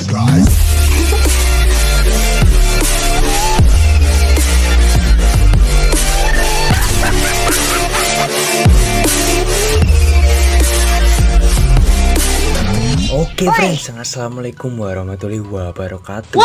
Oke friends, assalamualaikum warahmatullahi wabarakatuh.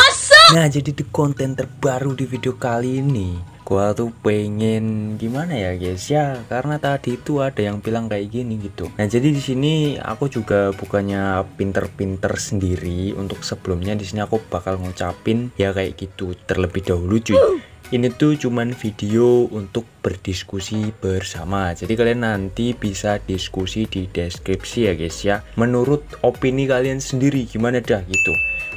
Nah, jadi di konten terbaru di video kali ini, gua tuh pengen gimana ya guys ya, karena tadi itu ada yang bilang kayak gini gitu. Nah, jadi di sini aku juga bukannya pinter-pinter sendiri. Untuk sebelumnya di sini aku bakal ngucapin ya kayak gitu terlebih dahulu cuy. Ini tuh cuman video untuk berdiskusi bersama. Jadi kalian nanti bisa diskusi di deskripsi ya guys ya. Menurut opini kalian sendiri gimana dah gitu.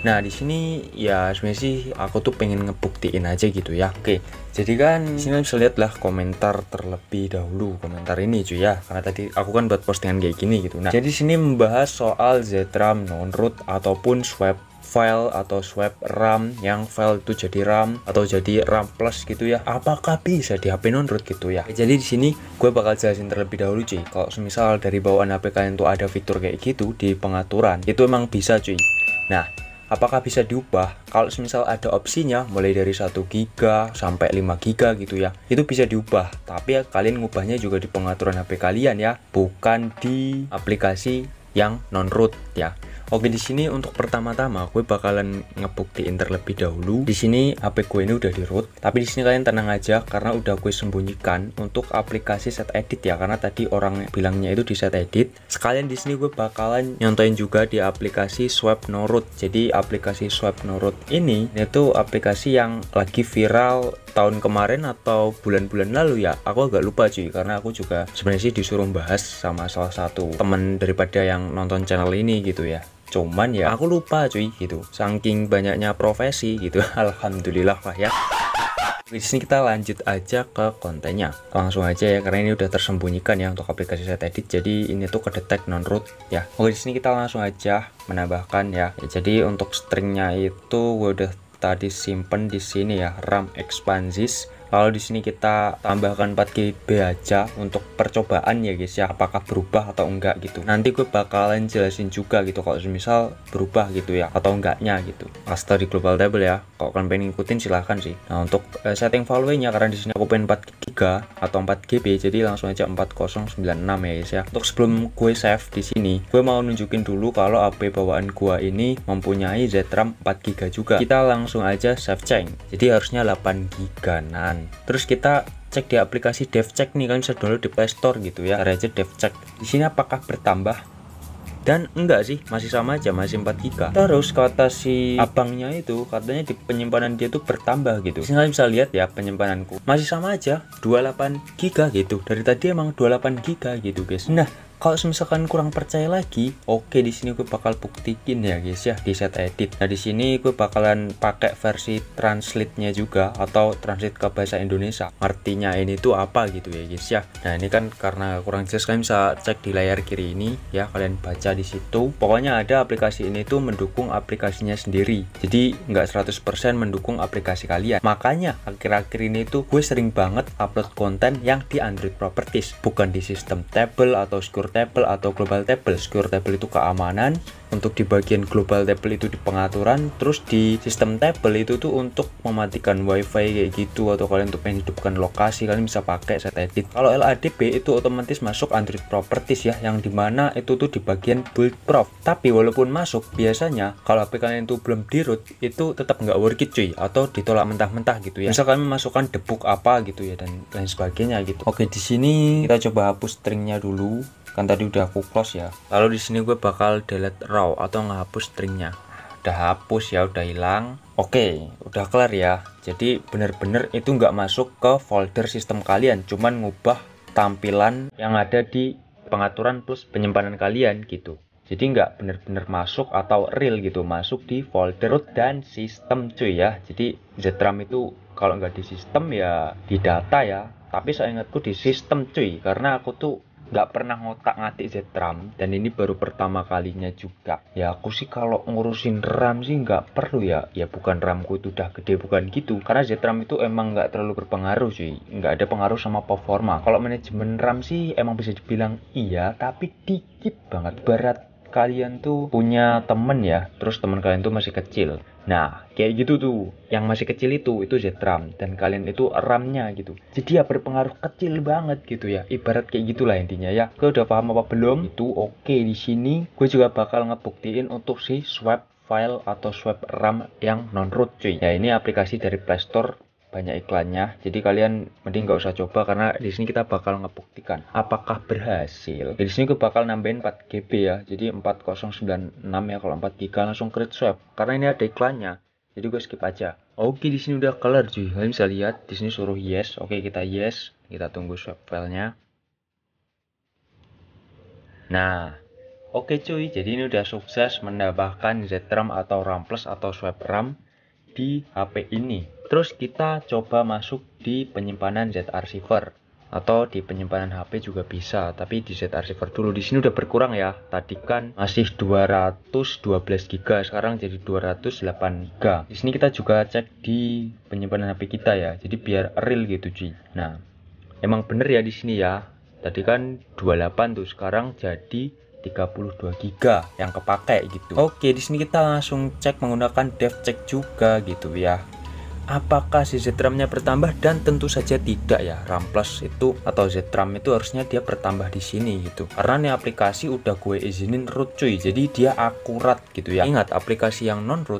Nah, di sini ya sebenarnya sih aku tuh pengen ngebuktiin aja gitu ya. Oke. Jadi kan sini bisa lihat lah komentar terlebih dahulu, komentar ini cuy ya. Karena tadi aku kan buat postingan kayak gini gitu. Nah, jadi sini membahas soal ZRAM non-root ataupun swap file atau swap RAM yang file itu jadi RAM atau jadi RAM plus gitu ya. Apakah bisa di HP non-root gitu ya? Jadi di sini gue bakal jelasin terlebih dahulu cuy. Kalau misal dari bawaan HP kalian tuh ada fitur kayak gitu di pengaturan, itu emang bisa cuy. Nah, apakah bisa diubah? Kalau misal ada opsinya mulai dari 1 GB sampai 5 GB gitu ya, itu bisa diubah. Tapi ya kalian ngubahnya juga di pengaturan HP kalian ya, bukan di aplikasi yang non-root ya. Oke, di sini untuk pertama-tama gue bakalan ngebuktiin terlebih dahulu. Di sini HP gue ini udah di root, tapi di sini kalian tenang aja karena udah gue sembunyikan untuk aplikasi set edit ya, karena tadi orang bilangnya itu di set edit. Sekalian di sini gue bakalan nyontoin juga di aplikasi swap no root. Jadi aplikasi swap no root ini itu aplikasi yang lagi viral tahun kemarin atau bulan-bulan lalu ya. Aku agak lupa cuy, karena aku juga sebenarnya sih disuruh bahas sama salah satu temen daripada yang nonton channel ini gitu ya. Cuman ya aku lupa cuy gitu, saking banyaknya profesi gitu. Alhamdulillah lah ya. Di sini kita lanjut aja ke kontennya, langsung aja ya, karena ini udah tersembunyikan ya untuk aplikasi set edit. Jadi ini tuh kedetek non root ya. Oke, di sini kita langsung aja menambahkan ya. Jadi untuk stringnya itu gue udah tadi simpen di sini ya, RAM expansis. Lalu di sini kita tambahkan 4 GB aja untuk percobaan ya guys ya, apakah berubah atau enggak gitu. Nanti gue bakalan jelasin juga gitu kalau misal berubah gitu ya atau enggaknya gitu. Master di global table ya. Kalau kalian pengen ngikutin silahkan sih. Nah, untuk setting value-nya, karena di sini aku pengen 4 GB atau 4 GB, jadi langsung aja 4096 ya guys ya. Untuk sebelum gue save di sini, gue mau nunjukin dulu kalau HP bawaan gua ini mempunyai ZRAM 4 GB juga. Kita langsung aja save change. Jadi harusnya 8 GB. Nah, terus kita cek di aplikasi DevCheck nih, kalian bisa download di Play Store gitu ya. Cari aja DevCheck. Di sini apakah bertambah? Dan enggak sih, masih sama aja, masih 4 GB. Terus kata si abangnya itu katanya di penyimpanan dia tuh bertambah gitu. Sini kalian bisa lihat ya, penyimpananku masih sama aja 28 GB gitu. Dari tadi emang 28 GB gitu guys. Nah, kalau misalkan kurang percaya lagi, oke, di sini gue bakal buktiin ya guys ya di set edit. Nah, di sini gue bakalan pakai versi translate-nya juga atau translate ke bahasa Indonesia. Artinya ini tuh apa gitu ya guys ya. Nah, ini kan karena kurang jelas, kalian bisa cek di layar kiri ini ya, kalian baca di situ. Pokoknya ada aplikasi ini tuh mendukung aplikasinya sendiri. Jadi nggak 100% mendukung aplikasi kalian. Makanya akhir-akhir ini tuh gue sering banget upload konten yang di Android Properties, bukan di sistem table atau secure table atau global table. Secure table itu keamanan, untuk di bagian global table itu di pengaturan, terus di sistem table itu tuh untuk mematikan wifi kayak gitu, atau kalian untuk menghidupkan lokasi kalian bisa pakai set edit. Kalau LADB itu otomatis masuk Android Properties ya, yang dimana itu tuh di bagian build prof. Tapi walaupun masuk, biasanya kalau HP kalian itu belum di root, itu tetap nggak worth it cuy, atau ditolak mentah-mentah gitu ya. Misal kalian memasukkan debug apa gitu ya dan lain sebagainya gitu. Oke, di sini kita coba hapus stringnya dulu. Kan tadi udah aku close ya. Lalu di sini gue bakal delete raw atau ngehapus stringnya. Udah hapus ya, udah hilang. Oke, udah kelar ya. Jadi bener-bener itu nggak masuk ke folder sistem kalian, cuman ngubah tampilan yang ada di pengaturan plus penyimpanan kalian gitu. Jadi nggak bener-bener masuk atau real gitu, masuk di folder root dan sistem cuy ya. Jadi ZRAM itu kalau nggak di sistem ya di data ya. Tapi saya ingatku di sistem cuy, karena aku tuh nggak pernah ngotak-ngatik ZRAM dan ini baru pertama kalinya juga ya. Aku sih kalau ngurusin RAM sih nggak perlu ya, bukan RAM-ku itu udah gede, bukan gitu, karena ZRAM itu emang nggak terlalu berpengaruh cuy, nggak ada pengaruh sama performa. Kalau manajemen RAM sih emang bisa dibilang iya, tapi dikit banget. Berat kalian tuh punya temen ya, terus teman kalian tuh masih kecil. Nah, kayak gitu tuh, yang masih kecil itu ZRAM, dan kalian itu RAM-nya gitu. Jadi ya berpengaruh kecil banget gitu ya. Ibarat kayak gitulah intinya ya. Gue udah paham apa belum? Itu oke. Di sini gue juga bakal ngebuktiin untuk si swap file atau swap RAM yang non-root cuy. Ya ini aplikasi dari Play Store, banyak iklannya, jadi kalian mending nggak usah coba karena di sini kita bakal ngebuktikan apakah berhasil. Di sini gue bakal nambahin 4 GB ya, jadi 4096 ya kalau 4 GB langsung create swap karena ini ada iklannya. Jadi gue skip aja. Oke, di sini udah kelar cuy. Kalian bisa lihat di sini suruh yes. Oke, kita yes. Kita tunggu swap filenya. Nah, oke cuy, jadi ini udah sukses menambahkan ZRAM atau RAM plus atau swap RAM di HP ini. Terus kita coba masuk di penyimpanan Z-Archiver atau di penyimpanan HP juga bisa, tapi di Z-Archiver dulu. Di sini udah berkurang ya. Tadi kan masih 212 GB, sekarang jadi 208 GB. Di sini kita juga cek di penyimpanan HP kita ya. Jadi biar real gitu cuy. Nah, emang bener ya di sini ya. Tadi kan 28 tuh, sekarang jadi 32 GB yang kepakai gitu. Oke, di sini kita langsung cek menggunakan dev check juga gitu ya. Apakah si ZRAM-nya bertambah? Dan tentu saja tidak ya. RAM plus itu atau ZRAM itu harusnya dia bertambah di sini gitu. Karena nih aplikasi udah gue izinin root cuy. Jadi dia akurat gitu ya. Ingat, aplikasi yang non root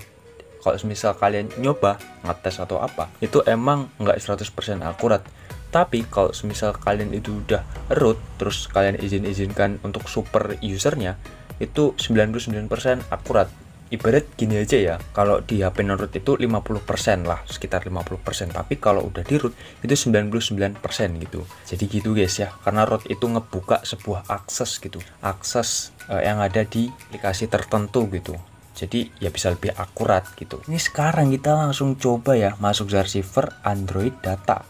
kalau misal kalian nyoba ngetes atau apa, itu emang nggak 100% akurat. Tapi kalau misal kalian itu udah root terus kalian izinkan untuk super usernya, itu 99% akurat. Ibarat gini aja ya, kalau di HP non-root itu 50% lah, sekitar 50%. Tapi kalau udah di root itu 99% gitu. Jadi gitu guys ya, karena root itu ngebuka sebuah akses gitu, akses yang ada di aplikasi tertentu gitu. Jadi ya bisa lebih akurat gitu. Ini sekarang kita langsung coba ya masuk Z-Archiver Android Data.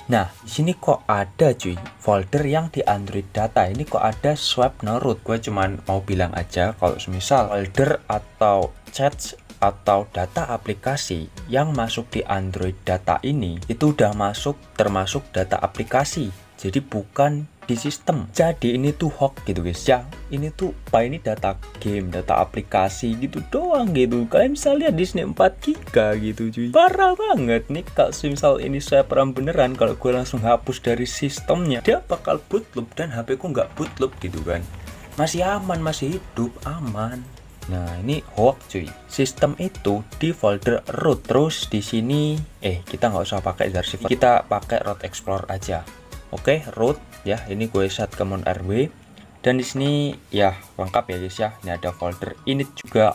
Nah, di sini kok ada cuy folder yang di Android Data. Ini kok ada swap no root. Gue cuman mau bilang aja kalau misal folder atau chats atau data aplikasi yang masuk di Android Data ini itu udah masuk termasuk data aplikasi. Jadi bukan di sistem. Jadi ini tuh hoax gitu guys ya. Ini tuh ini data game, data aplikasi gitu doang gitu. Kalian bisa lihat di sini 4 GB gitu cuy. Parah banget nih. Kalau misal ini saya peram beneran, kalau gue langsung hapus dari sistemnya, dia bakal bootloop dan HP ku nggak bootloop gitu kan. Masih aman, masih hidup, aman. Nah, ini hoax cuy. Sistem itu di folder root. Terus di sini kita nggak usah pakai Z-Archiver. Kita pakai root explorer aja. Oke, root ya. Ini gue set command RW dan di sini ya lengkap ya guys ya. Ini ada folder init juga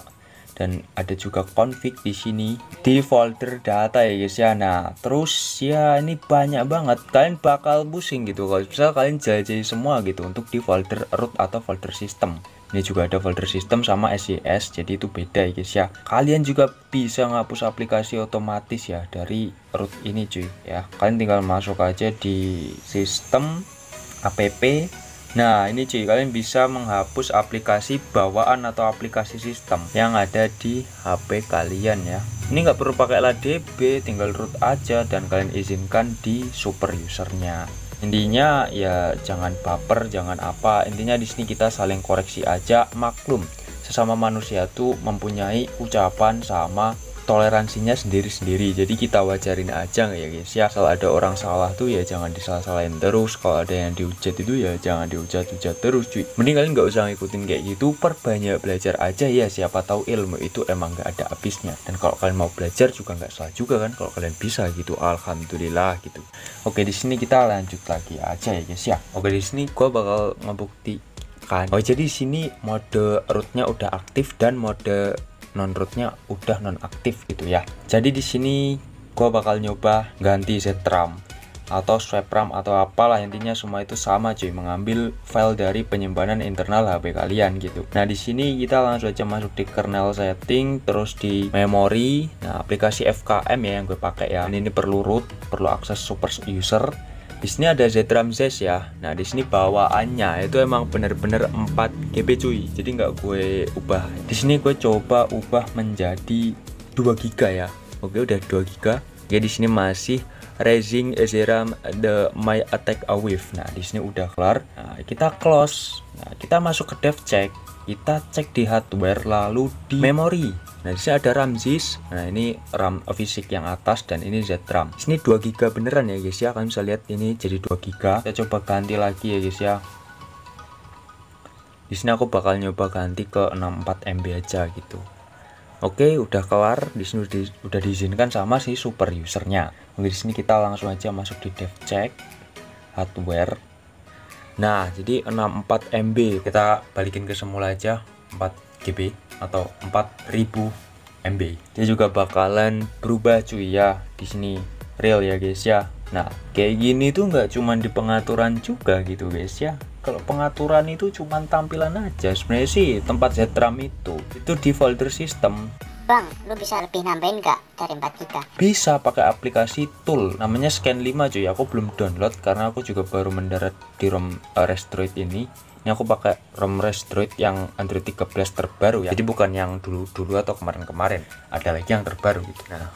dan ada juga config di sini di folder data ya guys ya. Nah, terus ya ini banyak banget. Kalian bakal pusing gitu kalau misal kalian jelajahi semua gitu untuk di folder root atau folder system. Ini juga ada folder system sama SES, jadi itu beda ya guys ya. Kalian juga bisa ngapus aplikasi otomatis ya dari root ini cuy ya. Kalian tinggal masuk aja di sistem app. Nah ini cuy, kalian bisa menghapus aplikasi bawaan atau aplikasi sistem yang ada di HP kalian ya. Ini nggak perlu pakai LADB, tinggal root aja dan kalian izinkan di super usernya. Intinya ya jangan baper, jangan apa. Intinya di sini kita saling koreksi aja, maklum. Sesama manusia tuh mempunyai ucapan sama toleransinya sendiri-sendiri. Jadi kita wajarin aja ya guys ya. Kalau ada orang salah tuh ya jangan disalah-salahin terus. Kalau ada yang dihujat itu ya jangan dihujat-hujat terus cuy. Mending kalian nggak usah ngikutin kayak gitu. Perbanyak belajar aja ya. Siapa tahu ilmu itu emang nggak ada habisnya. Dan kalau kalian mau belajar juga nggak salah juga kan. Kalau kalian bisa gitu, alhamdulillah gitu. Oke, di sini kita lanjut lagi aja ya guys ya. Oke, di sini gua bakal ngebuktikan. Oh jadi di sini mode rootnya udah aktif dan mode non rootnya udah non aktif gitu ya. Jadi di sini gua bakal nyoba ganti ZRAM atau swap RAM atau apalah, intinya semua itu sama cuy, mengambil file dari penyimpanan internal HP kalian gitu. Nah di sini kita langsung aja masuk di kernel setting, terus di memori. Nah aplikasi FKM ya yang gue pakai ya. Ini perlu root, perlu akses super user. Di sini ada ZRAM ZES ya. Nah di sini bawaannya itu emang bener-bener 4 GB cuy. Jadi nggak gue ubah. Di sini gue coba ubah menjadi 2 GB ya. Oke udah 2 GB. Ya di sini masih raising ZRAM the my attack awave. Nah di sini udah kelar. Nah kita close. Nah kita masuk ke dev check. kita cek di hardware lalu di memori. Nah, di sini ada RAM ZIS. Nah, ini RAM fisik yang atas dan ini ZRAM. Sini 2 GB beneran ya guys ya. Kalian bisa lihat ini jadi 2 GB. Kita coba ganti lagi ya guys ya. Di sini aku bakal nyoba ganti ke 64 MB aja gitu. Oke, udah kelar. Di sini udah diizinkan sama si super usernya. Oke, di sini kita langsung aja masuk di dev check hardware. Nah, jadi 64 MB kita balikin ke semula aja 4 GB atau 4000 MB. Dia juga bakalan berubah cuy ya. Di sini real ya guys ya. Nah, kayak gini tuh nggak cuman di pengaturan juga gitu guys ya. Kalau pengaturan itu cuman tampilan aja. Sebenarnya sih tempat ZRAM itu di folder sistem. Bang, lu bisa lebih nambahin nggak dari 4 GB? Bisa pakai aplikasi tool namanya Scan 5 cuy. Aku belum download karena aku juga baru mendarat di ROM Restroid ini. Ini aku pakai ROM Restroid yang Android 13 terbaru ya. Jadi bukan yang dulu-dulu atau kemarin-kemarin. Ada lagi yang terbaru gitu. Nah,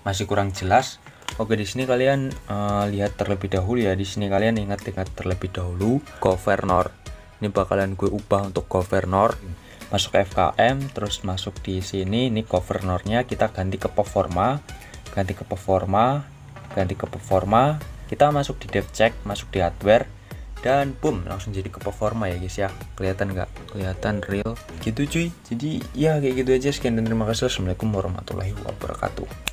masih kurang jelas. Oke, di sini kalian lihat terlebih dahulu ya. Di sini kalian ingat-ingat terlebih dahulu governor. Ini bakalan gue ubah untuk governor. Masuk ke FKM, terus masuk di sini. Ini governornya kita ganti ke performa, ganti ke performa, ganti ke performa. Kita masuk di dev check, masuk di hardware, dan boom, langsung jadi ke performa ya guys ya. Kelihatan nggak? Kelihatan real gitu cuy. Jadi ya kayak gitu aja. Sekian dan terima kasih. Assalamualaikum warahmatullahi wabarakatuh.